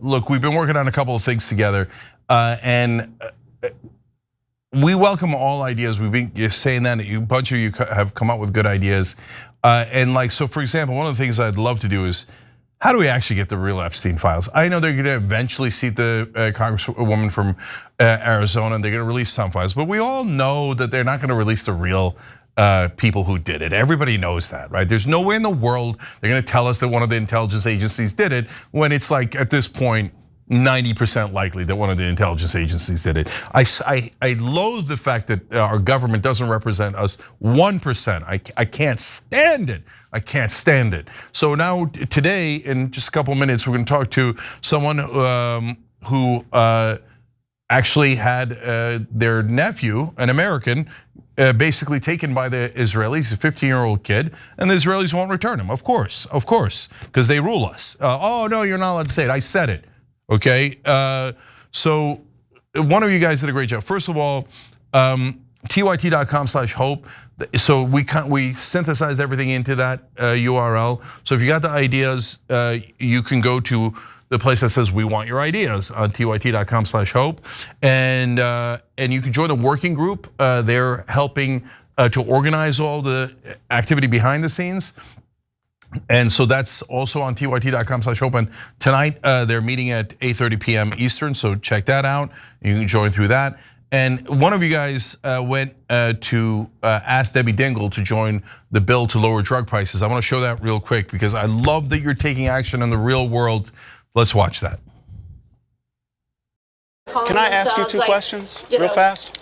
Look, we've been working on a couple of things together, and we welcome all ideas. We've been saying that a bunch of you have come up with good ideas, and like so. For example, one of the things I'd love to do is, how do we actually get the real Epstein files? I know they're going to eventually seat the congresswoman from Arizona, and they're going to release some files, but we all know that they're not going to release the real people who did it. Everybody knows that, right? There's no way in the world they're going to tell us that one of the intelligence agencies did it when it's like at this point 90% likely that one of the intelligence agencies did it. I loathe the fact that our government doesn't represent us 1%. I can't stand it. I can't stand it. So now today, in just a couple of minutes, we're going to talk to someone who actually had their nephew, an American, basically taken by the Israelis, a 15-year-old kid, and the Israelis won't return him. Of course, because they rule us. Oh no, you're not allowed to say it. I said it. Okay, so one of you guys did a great job. First of all, tyt.com/hope. So we synthesized everything into that URL. So if you got the ideas, you can go to the place that says we want your ideas on tyt.com/hope, and you can join the working group. They're helping to organize all the activity behind the scenes. And so that's also on tyt.com/hope. And tonight they're meeting at 8:30 p.m. Eastern, so check that out. You can join through that. And one of you guys went to ask Debbie Dingell to join the bill to lower drug prices. I want to show that real quick because I love that you're taking action in the real world. Let's watch that. Can I ask you two questions real fast?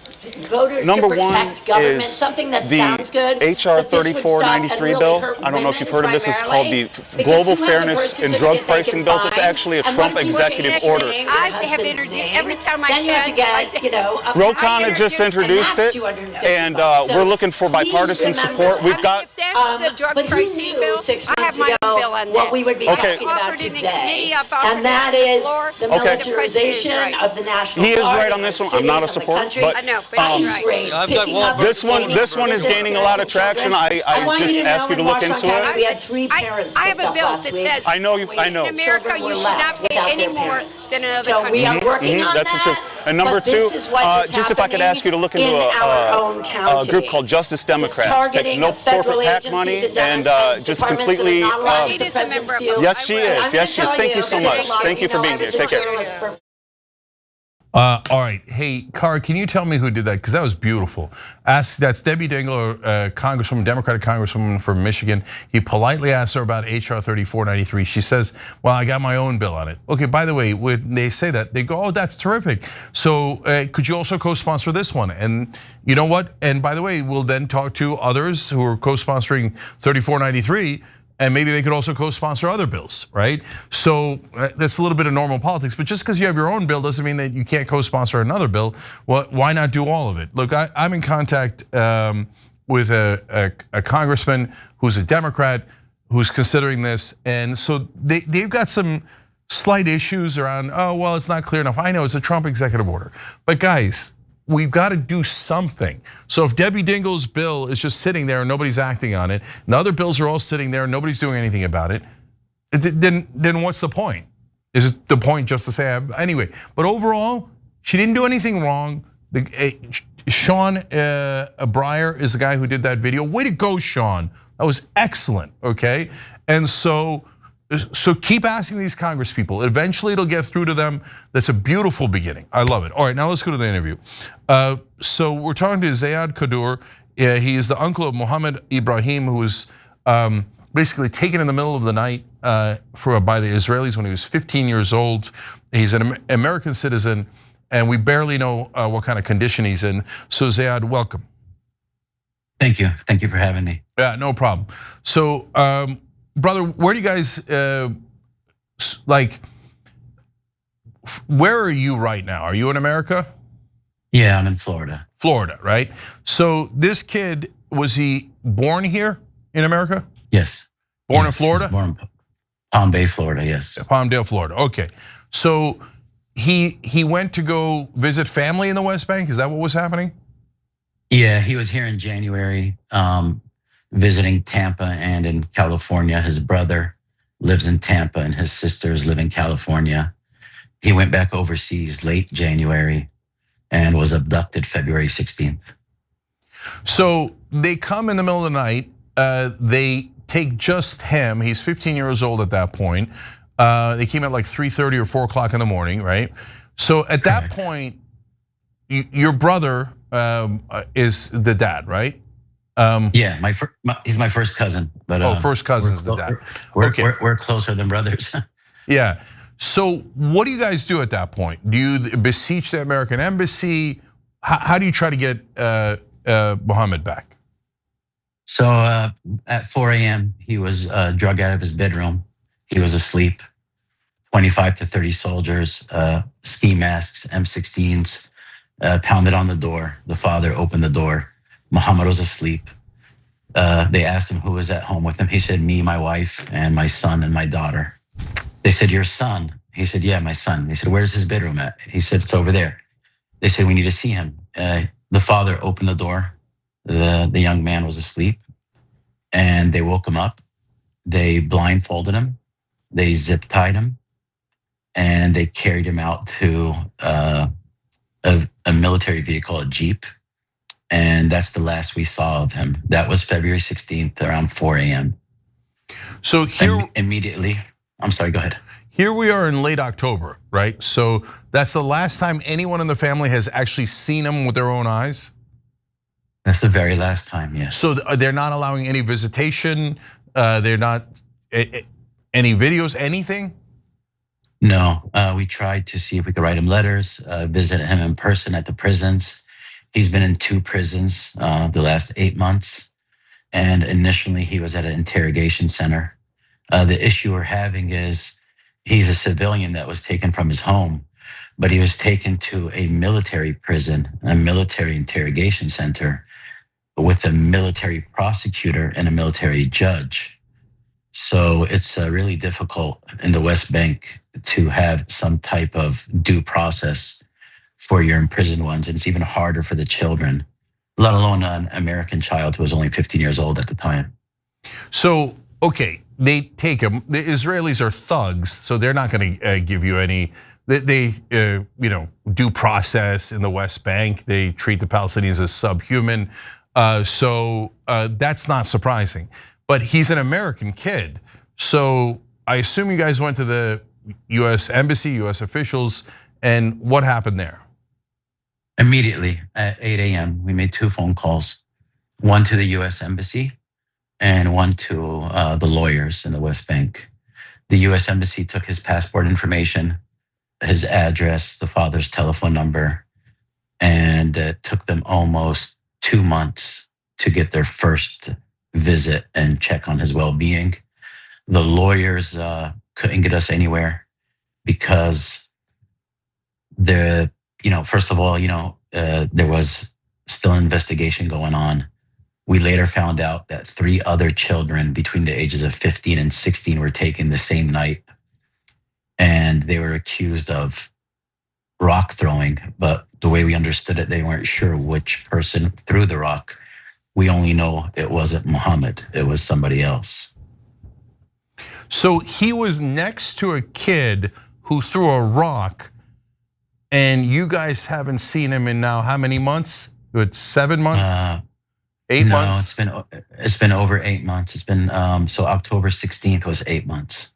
Voters Number to protect one government, is something that the sounds good, HR 3493 bill. I don't know if you've heard of this. It's called the Global Fairness in Drug Pricing Bills. It's actually a Trump executive order. I have introduced every time I can. Rokana just introduced it, and we're looking for bipartisan support. We've got. If that's the drug pricing bill, I have my own bill on that. What we would be talking about today, and that is the militarization of the national guard. He is right on this one. I'm not a supporter, but this one is gaining a lot of traction. I just ask you to look into it. We had 3 parents. I have a bill that says I know. in America you should not pay any more than another country. So we are working on that's that. the truth. And number two, just if I could ask you to look into a group called Justice Democrats. Takes no corporate PAC money and just completely. She is a member of. Yes, she is. Yes, she is. Thank you so much. Thank you for being here. Take care. All right, hey, Kara, can you tell me who did that? Because that was beautiful. That's Debbie Dingell, Congresswoman, Democratic Congresswoman from Michigan. He politely asked her about HR 3493. She says, well, I got my own bill on it. Okay, by the way, when they say that, they go, oh, that's terrific. So could you also co-sponsor this one? And you know what? And by the way, we'll then talk to others who are co-sponsoring 3493. And maybe they could also co-sponsor other bills, right? So that's a little bit of normal politics, but just because you have your own bill doesn't mean that you can't co-sponsor another bill. Well, why not do all of it? Look, I'm in contact with a congressman who's a Democrat who's considering this, and so they've got some slight issues around, oh, well, it's not clear enough. I know it's a Trump executive order, but guys, we've got to do something. So if Debbie Dingell's bill is just sitting there and nobody's acting on it, and other bills are all sitting there and nobody's doing anything about it, then what's the point? Is it the point just to say, anyway, but overall, she didn't do anything wrong. Sean Breyer is the guy who did that video. Way to go, Sean. That was excellent, okay? And so keep asking these Congress people. Eventually it'll get through to them. That's a beautiful beginning. I love it. All right, now let's go to the interview. So we're talking to Zeyad Kadur. He is the uncle of Mohammed Ibrahim, who was basically taken in the middle of the night by the Israelis when he was 15 years old. He's an American citizen, and we barely know what kind of condition he's in. So Zeyad, welcome. Thank you for having me. Yeah, no problem. So, brother, where do you guys where are you right now? Are you in America? Yeah, I'm in Florida. Florida, right? So this kid, was he born here in America? Yes. Born in Florida? Born in Palm Bay, Florida, yes. Palmdale, Florida, okay. So he went to go visit family in the West Bank, is that what was happening? Yeah, he was here in January, visiting Tampa and in California. His brother lives in Tampa and his sisters live in California. He went back overseas late January and was abducted February 16th. So they come in the middle of the night. They take just him. He's 15 years old at that point. They came at like 3:30 or 4 o'clock in the morning, right? So at that point, your brother is the dad, right? Yeah, he's my first cousin. But first cousin's the dad. We're closer than brothers. Yeah. So what do you guys do at that point? Do you beseech the American embassy? How do you try to get Mohammed back? So at 4 a.m., he was drug out of his bedroom. He was asleep. 25 to 30 soldiers, ski masks, M16s, pounded on the door. The father opened the door. Mohammed was asleep. They asked him who was at home with him. He said, me, my wife, and my son and my daughter. They said, your son? He said, yeah, my son. They said, where's his bedroom at? He said, it's over there. They said, we need to see him. The father opened the door. The young man was asleep, and they woke him up. They blindfolded him. They zip tied him, and they carried him out to a military vehicle, a Jeep. And that's the last we saw of him. That was February 16th around 4 a.m. So here, immediately, I'm sorry, go ahead. Here we are in late October, right? So that's the last time anyone in the family has actually seen him with their own eyes? That's the very last time, yes. So they're not allowing any visitation? They're not, any videos, anything? No, we tried to see if we could write him letters, visit him in person at the prisons. He's been in 2 prisons the last 8 months. And initially he was at an interrogation center. The issue we're having is he's a civilian that was taken from his home, but he was taken to a military prison, a military interrogation center with a military prosecutor and a military judge. So it's really difficult in the West Bank to have some type of due process for your imprisoned ones. And it's even harder for the children, let alone an American child who was only 15 years old at the time. So, okay, they take him. The Israelis are thugs, so they're not going to give you any. They due process in the West Bank. They treat the Palestinians as subhuman. So that's not surprising. But he's an American kid, so I assume you guys went to the U.S. embassy, U.S. officials, and what happened there? Immediately at 8 a.m., we made 2 phone calls, one to the U.S. embassy and one to the lawyers in the West Bank. The U.S. embassy took his passport information, his address, the father's telephone number, and it took them almost 2 months to get their first visit and check on his well-being. The lawyers couldn't get us anywhere because first of all, there was still an investigation going on. We later found out that 3 other children between the ages of 15 and 16 were taken the same night, and they were accused of rock throwing. But the way we understood it, they weren't sure which person threw the rock. We only know it wasn't Mohammed, it was somebody else. So he was next to a kid who threw a rock, and you guys haven't seen him in now how many months? It's 7 months? 8 months? No, it's been over 8 months. It's been so October 16th was 8 months.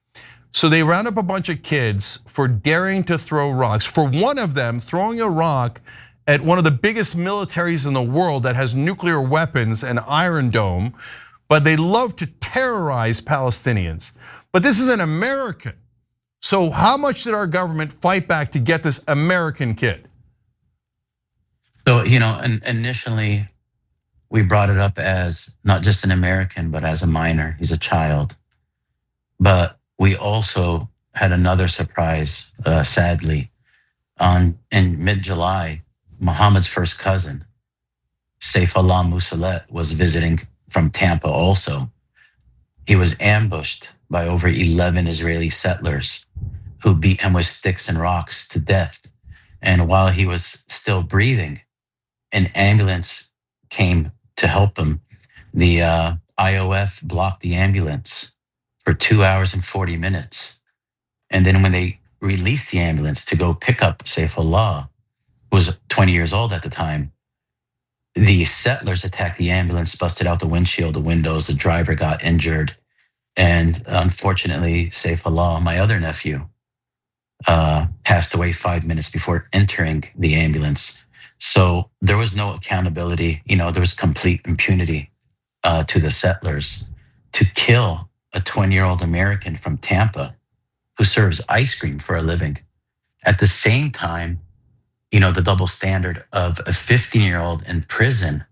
So they round up a bunch of kids for daring to throw rocks. For one of them throwing a rock at one of the biggest militaries in the world that has nuclear weapons and Iron Dome, but they love to terrorize Palestinians. But this is an American. So how much did our government fight back to get this American kid? So, initially we brought it up as not just an American, but as a minor. He's a child. But we also had another surprise, sadly. In mid-July, Muhammad's first cousin, Saifullah Musalet, was visiting from Tampa also. He was ambushed by over 11 Israeli settlers who beat him with sticks and rocks to death. And while he was still breathing, an ambulance came to help him. The IOF blocked the ambulance for 2 hours and 40 minutes. And then when they release the ambulance to go pick up Saifullah, who was 20 years old at the time, the settlers attacked the ambulance, busted out the windshield, the windows, the driver got injured. And unfortunately, Saifullah, my other nephew, passed away 5 minutes before entering the ambulance. So there was no accountability. There was complete impunity to the settlers to kill a 20-year-old American from Tampa who serves ice cream for a living. At the same time, the double standard of a 15-year-old in prison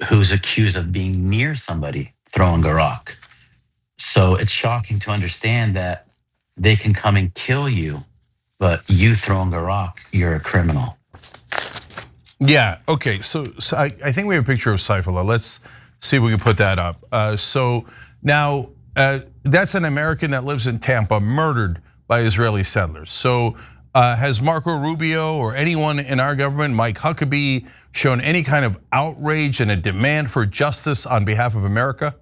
who's accused of being near somebody throwing a rock. So it's shocking to understand that they can come and kill you, but you throwing a rock, you're a criminal. Yeah, okay, so I think we have a picture of Saifullah. Let's see if we can put that up. So now, that's an American that lives in Tampa, murdered by Israeli settlers. So has Marco Rubio or anyone in our government, Mike Huckabee, shown any kind of outrage and a demand for justice on behalf of America?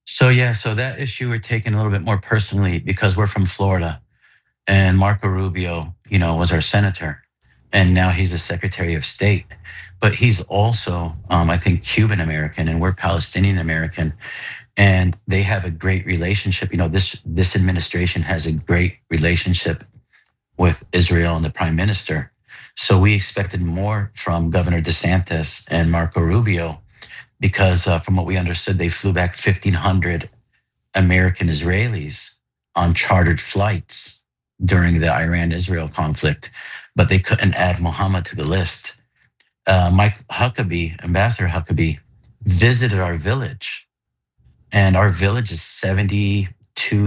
So that issue we're taking a little bit more personally because we're from Florida, and Marco Rubio, was our senator, and now he's a Secretary of State. But he's also, I think, Cuban American, and we're Palestinian American, and they have a great relationship. This administration has a great relationship with Israel and the Prime Minister. So we expected more from Governor DeSantis and Marco Rubio, because from what we understood, they flew back 1,500 American Israelis on chartered flights during the Iran-Israel conflict, but they couldn't add Mohammed to the list. Mike Huckabee, Ambassador Huckabee, visited our village, and our village is 72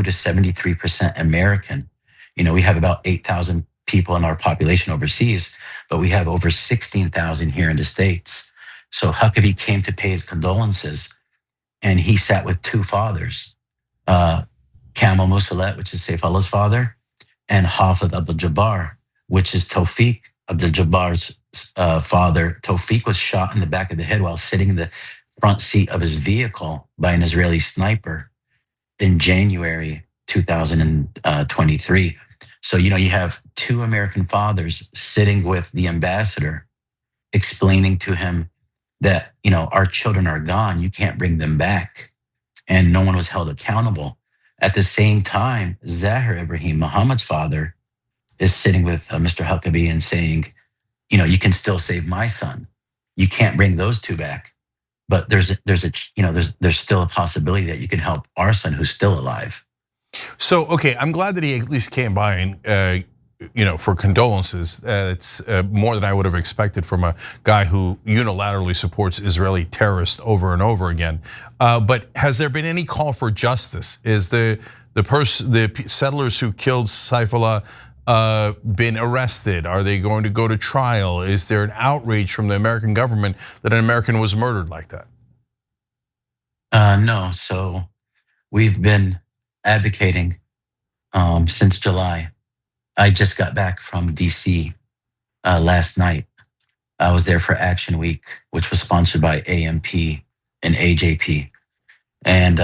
to 73% American. We have about 8,000 people in our population overseas, but we have over 16,000 here in the States. So Huckabee came to pay his condolences, and he sat with two fathers, Kamal Musalet, which is Saifullah's father, and Hafid Abdul-Jabbar, which is Tawfiq Abdul-Jabbar's father. Tawfiq was shot in the back of the head while sitting in the front seat of his vehicle by an Israeli sniper in January 2023. So, you have two American fathers sitting with the ambassador, explaining to him that, our children are gone, you can't bring them back. And no one was held accountable. At the same time, Zeyad Ibrahim, Muhammad's father, is sitting with Mr. Huckabee and saying, you can still save my son. You can't bring those two back, but there's still a possibility that you can help our son who's still alive. So, okay, I'm glad that he at least came by and, for condolences. It's more than I would have expected from a guy who unilaterally supports Israeli terrorists over and over again. But has there been any call for justice? Is the settlers who killed Saifullah been arrested? Are they going to go to trial? Is there an outrage from the American government that an American was murdered like that? No. So we've been advocating since July. I just got back from DC last night. I was there for Action Week, which was sponsored by AMP and AJP. And,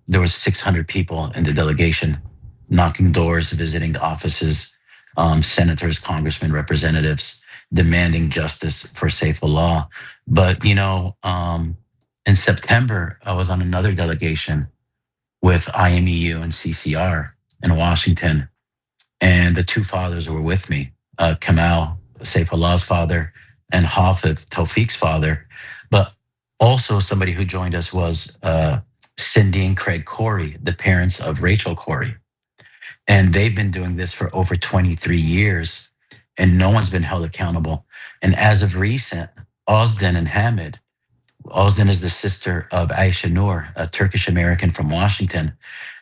there was 600 people in the delegation knocking doors, visiting offices, senators, congressmen, representatives, demanding justice for Saifullah. But, in September, I was on another delegation with IMEU and CCR in Washington. And the two fathers were with me, Kamal, Saifullah's father, and Hafid, Tawfiq's father. But also somebody who joined us was Cindy and Craig Corey, the parents of Rachel Corey. And they've been doing this for over 23 years, and no one's been held accountable. And as of recent, Ozden and Hamid, Ozden is the sister of Aisha Noor, a Turkish American from Washington,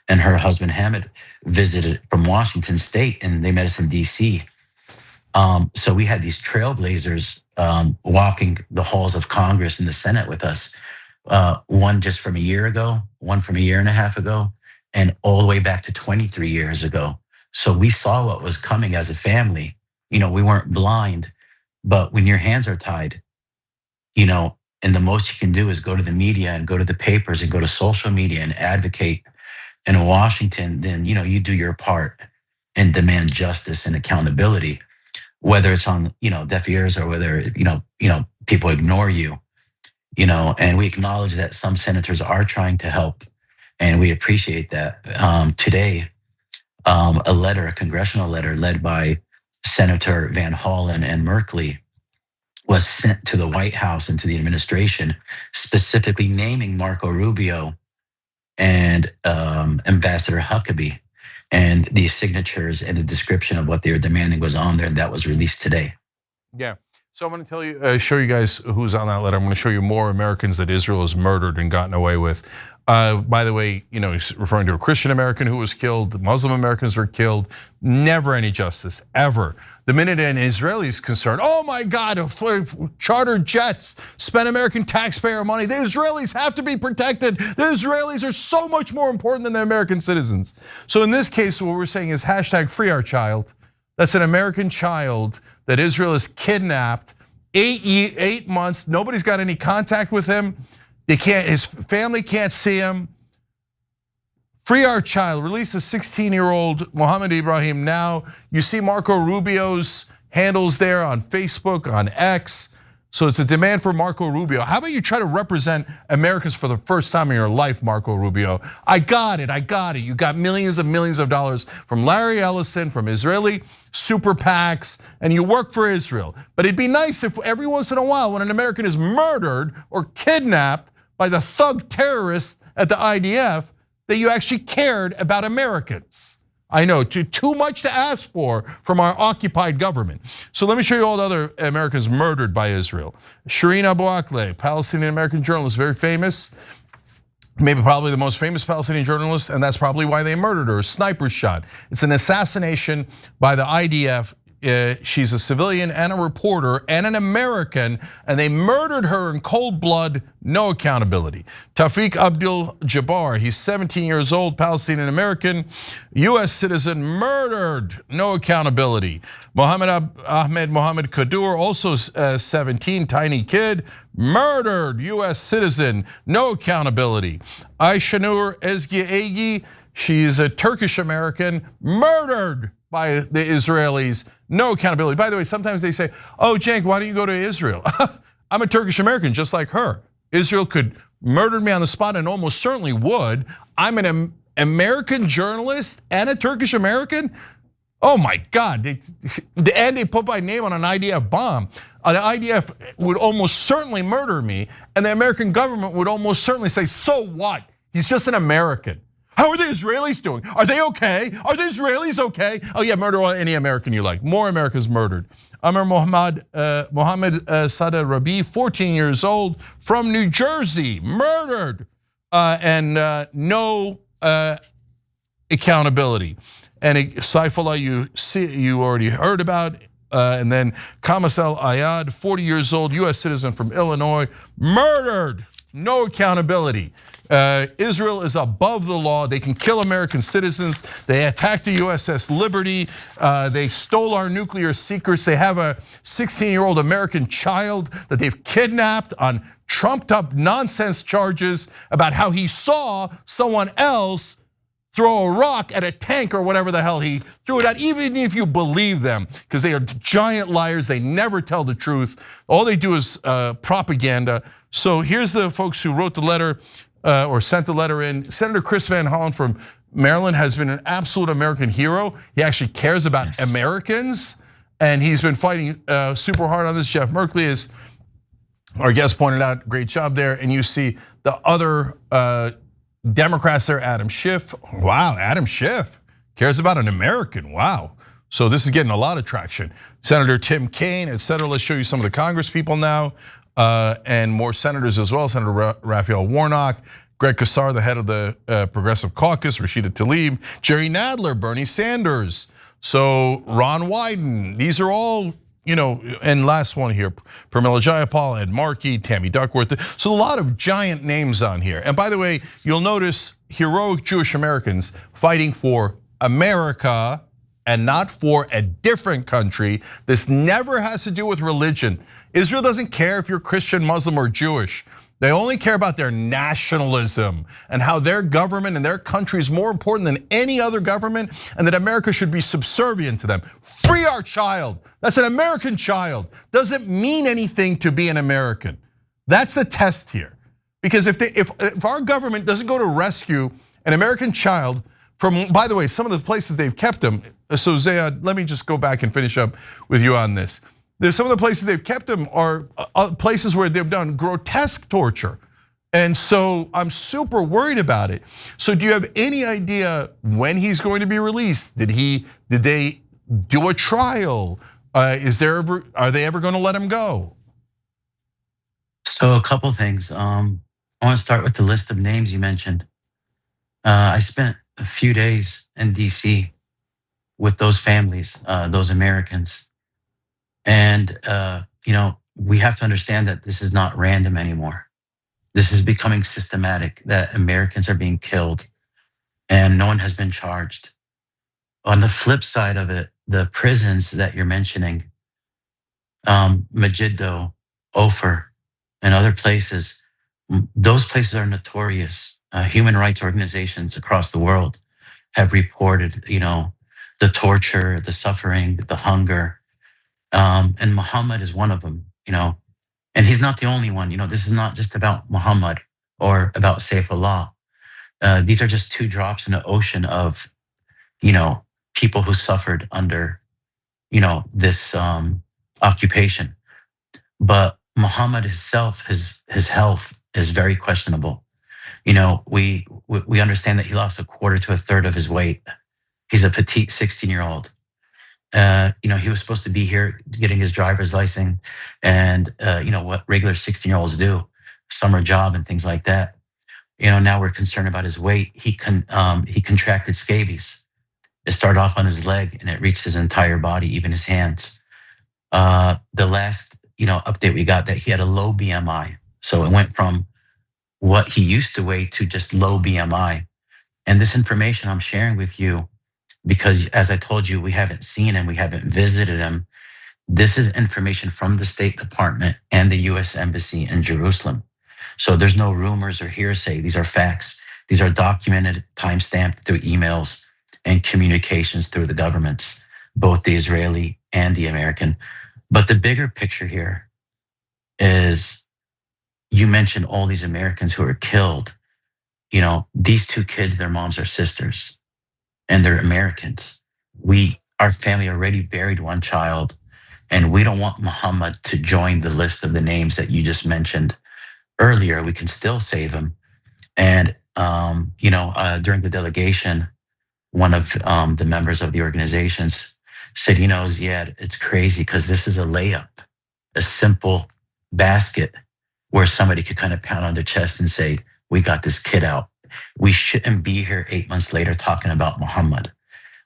and her husband Hamid visited from Washington State, and they met us in DC. So we had these trailblazers walking the halls of Congress and the Senate with us. One just from a year ago, one from a year and a half ago, and all the way back to 23 years ago. So we saw what was coming as a family. We weren't blind, but when your hands are tied, and the most you can do is go to the media and go to the papers and go to social media and advocate in Washington, then you do your part and demand justice and accountability, whether it's on deaf ears or whether people ignore you. And we acknowledge that some senators are trying to help, and we appreciate that. Today, a congressional letter led by Senator Van Hollen and Merkley was sent to the White House and to the administration, specifically naming Marco Rubio and Ambassador Huckabee. And the signatures and the description of what they were demanding was on there, and that was released today. Yeah. So I'm going to show you guys who's on that letter. I'm going to show you more Americans that Israel has murdered and gotten away with. By the way, he's referring to a Christian American who was killed. Muslim Americans were killed. Never any justice, ever. The minute an Israeli is concerned, oh my God, chartered jets, spend American taxpayer money. The Israelis have to be protected. The Israelis are so much more important than the American citizens. So in this case, what we're saying is hashtag free our child. That's an American child that Israel has kidnapped, 8 months. Nobody's got any contact with him. His family can't see him. Free our child, release the 16-year-old Mohammed Ibrahim now. You see Marco Rubio's handles there on Facebook, on X. So it's a demand for Marco Rubio. How about you try to represent Americans for the first time in your life, Marco Rubio? I got it. You got millions of dollars from Larry Ellison, from Israeli super PACs, and you work for Israel. But it'd be nice if every once in a while, when an American is murdered or kidnapped by the thug terrorists at the IDF, that you actually cared about Americans. I know, too much to ask for from our occupied government. So let me show you all the other Americans murdered by Israel. Shireen Abu Akleh, Palestinian American journalist, very famous. Maybe probably the most famous Palestinian journalist, and that's probably why they murdered her, a sniper shot. It's an assassination by the IDF. She's a civilian and a reporter and an American, and they murdered her in cold blood, no accountability. Tawfiq Abdul Jabbar, he's 17 years old, Palestinian American, US citizen, murdered, no accountability. Mohammed Kadur, also 17, tiny kid, murdered, US citizen, no accountability. Ayşenur Ezgi, she's a Turkish American, murdered by the Israelis, no accountability. By the way, sometimes they say, oh, Cenk, why don't you go to Israel? I'm a Turkish American just like her. Israel could murder me on the spot and almost certainly would. I'm an American journalist and a Turkish American? Oh my God, and they put my name on an IDF bomb. The IDF would almost certainly murder me, and the American government would almost certainly say, so what? He's just an American. How are the Israelis doing? Are they okay? Are the Israelis okay? Oh yeah, murder any American you like. More Americans murdered. Amr Mohammed Sada Rabi, 14 years old, from New Jersey, murdered, and no accountability. And Saifullah, you already heard about, and then Kamasel Ayad, 40 years old, US citizen from Illinois, murdered, no accountability. Israel is above the law. They can kill American citizens. They attacked the USS Liberty. They stole our nuclear secrets. They have a 16-year-old American child that they've kidnapped on trumped up nonsense charges about how he saw someone else throw a rock at a tank or whatever the hell he threw it at, even if you believe them, because they are giant liars. They never tell the truth. All they do is propaganda. So here's the folks who wrote the letter or sent the letter in. Senator Chris Van Hollen from Maryland has been an absolute American hero. He actually cares about Americans, and he's been fighting super hard on this. Jeff Merkley, is our guest, pointed out, great job there. And you see the other Democrats there, Adam Schiff. Wow, Adam Schiff cares about an American, wow. So this is getting a lot of traction. Senator Tim Kaine, et cetera. Let's show you some of the Congress people now. And more senators as well. Senator Raphael Warnock, Greg Casar, the head of the Progressive Caucus, Rashida Tlaib, Jerry Nadler, Bernie Sanders, so Ron Wyden. These are all, and last one here, Pramila Jayapal, Ed Markey, Tammy Duckworth. So a lot of giant names on here. And by the way, you'll notice heroic Jewish Americans fighting for America and not for a different country. This never has to do with religion. Israel doesn't care if you're Christian, Muslim, or Jewish. They only care about their nationalism and how their government and their country is more important than any other government, and that America should be subservient to them. Free our child. That's an American child. Doesn't mean anything to be an American. That's the test here. Because if our government doesn't go to rescue an American child from, by the way, some of the places they've kept them. So Zeyad, let me just go back and finish up with you on this. There's some of the places they've kept them are places where they've done grotesque torture. And so I'm super worried about it. So do you have any idea when he's going to be released? Did they do a trial? Are they ever going to let him go? So a couple things. I want to start with the list of names you mentioned. I spent a few days in DC with those families, those Americans. And we have to understand that this is not random anymore. This is becoming systematic, that Americans are being killed and no one has been charged. On the flip side of it, the prisons that you're mentioning, Megiddo, Ophir, and other places, those places are notorious. Human rights organizations across the world have reported, the torture, the suffering, the hunger. And Muhammad is one of them, and he's not the only one. This is not just about Muhammad or about Saifullah. These are just two drops in the ocean of, people who suffered under, this occupation. But Muhammad himself, his health is very questionable. We understand that he lost a quarter to a third of his weight. He's a petite 16-year-old. He was supposed to be here getting his driver's license and, what regular 16-year-olds do, summer job and things like that. Now we're concerned about his weight. He contracted scabies. It started off on his leg and it reached his entire body, even his hands. The last, update we got that he had a low BMI. So it went from what he used to weigh to just low BMI. And this information I'm sharing with you, because as I told you, we haven't seen him, we haven't visited him. This is information from the State Department and the US Embassy in Jerusalem. So there's no rumors or hearsay. These are facts. These are documented, timestamped through emails and communications through the governments, both the Israeli and the American. But the bigger picture here is, you mentioned all these Americans who are killed. These two kids, their moms are sisters. And they're Americans. Our family already buried one child, and we don't want Muhammad to join the list of the names that you just mentioned earlier. We can still save him. And, during the delegation, one of the members of the organizations said, Zeyad, it's crazy because this is a layup, a simple basket where somebody could kind of pound on their chest and say, we got this kid out. We shouldn't be here 8 months later talking about Muhammad.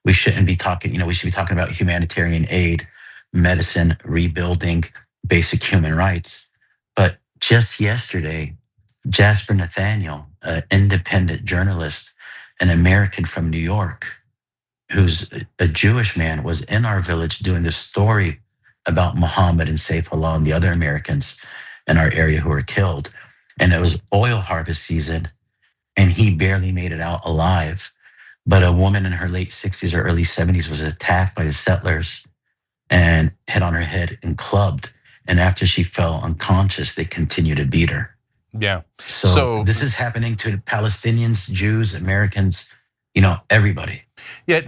We shouldn't be talking, we should be talking about humanitarian aid, medicine, rebuilding, basic human rights. But just yesterday, Jasper Nathaniel, an independent journalist, an American from New York, who's a Jewish man, was in our village doing a story about Muhammad and Saifullah and the other Americans in our area who were killed. And it was oil harvest season. And he barely made it out alive. But a woman in her late 60s or early 70s was attacked by the settlers and hit on her head and clubbed. And after she fell unconscious, they continued to beat her. Yeah. So this is happening to Palestinians, Jews, Americans, everybody. Yeah,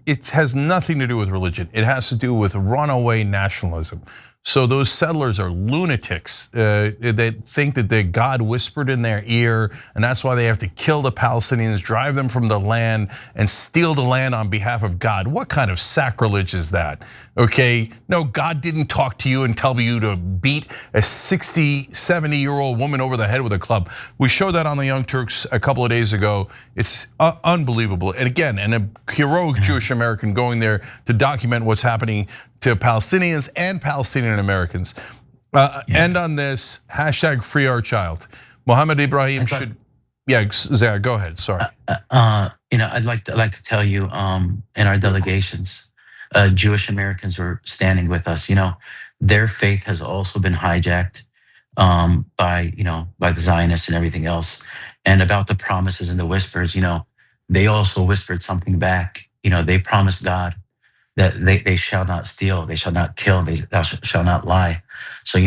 it has nothing to do with religion. It has to do with runaway nationalism. So those settlers are lunatics. They think that God whispered in their ear, and that's why they have to kill the Palestinians, drive them from the land, and steal the land on behalf of God. What kind of sacrilege is that? Okay, no, God didn't talk to you and tell you to beat a 60, 70-year-old woman over the head with a club. We showed that on the Young Turks a couple of days ago. It's unbelievable. And again, a heroic Jewish American going there to document what's happening to Palestinians and Palestinian Americans. End on this, hashtag free our child. Mohammed Ibrahim should, Zayad, go ahead, sorry. I'd like to tell you, in our delegations, Jewish Americans were standing with us. Their faith has also been hijacked. by the Zionists and everything else. And about the promises and the whispers, they also whispered something back. They promised God that they shall not steal, they shall not kill, thou shall not lie. So,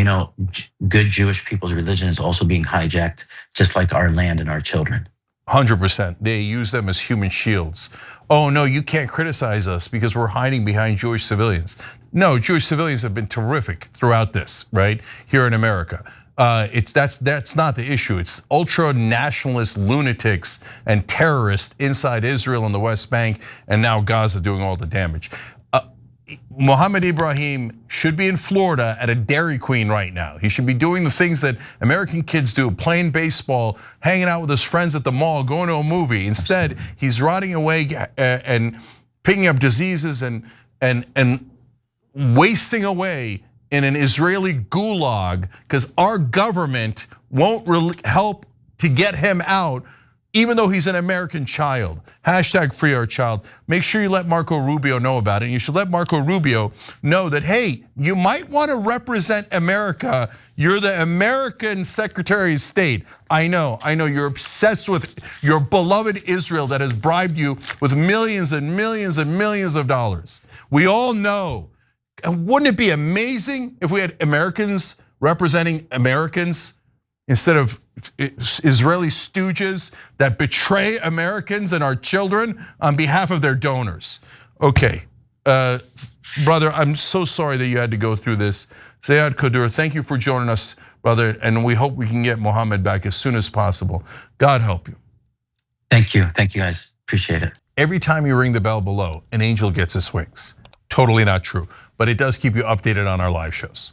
good Jewish people's religion is also being hijacked, just like our land and our children. 100%. They use them as human shields. Oh no, you can't criticize us because we're hiding behind Jewish civilians. No, Jewish civilians have been terrific throughout this, right? Here in America. That's not the issue. It's ultra nationalist lunatics and terrorists inside Israel and the West Bank, and now Gaza doing all the damage. Mohammed Ibrahim should be in Florida at a Dairy Queen right now. He should be doing the things that American kids do, playing baseball, hanging out with his friends at the mall, going to a movie. Instead, he's rotting away and picking up diseases and wasting away in an Israeli gulag because our government won't really help to get him out, even though he's an American child. Hashtag free our child. Make sure you let Marco Rubio know about it. And you should let Marco Rubio know that, hey, you might want to represent America. You're the American Secretary of State. I know you're obsessed with your beloved Israel that has bribed you with millions and millions and millions of dollars. We all know. And wouldn't it be amazing if we had Americans representing Americans instead of Israeli stooges that betray Americans and our children on behalf of their donors? Okay, brother, I'm so sorry that you had to go through this. Zeyad Kadur, thank you for joining us, brother, and we hope we can get Mohammed back as soon as possible. God help you. Thank you guys, appreciate it. Every time you ring the bell below, an angel gets his wings. Totally not true, but it does keep you updated on our live shows.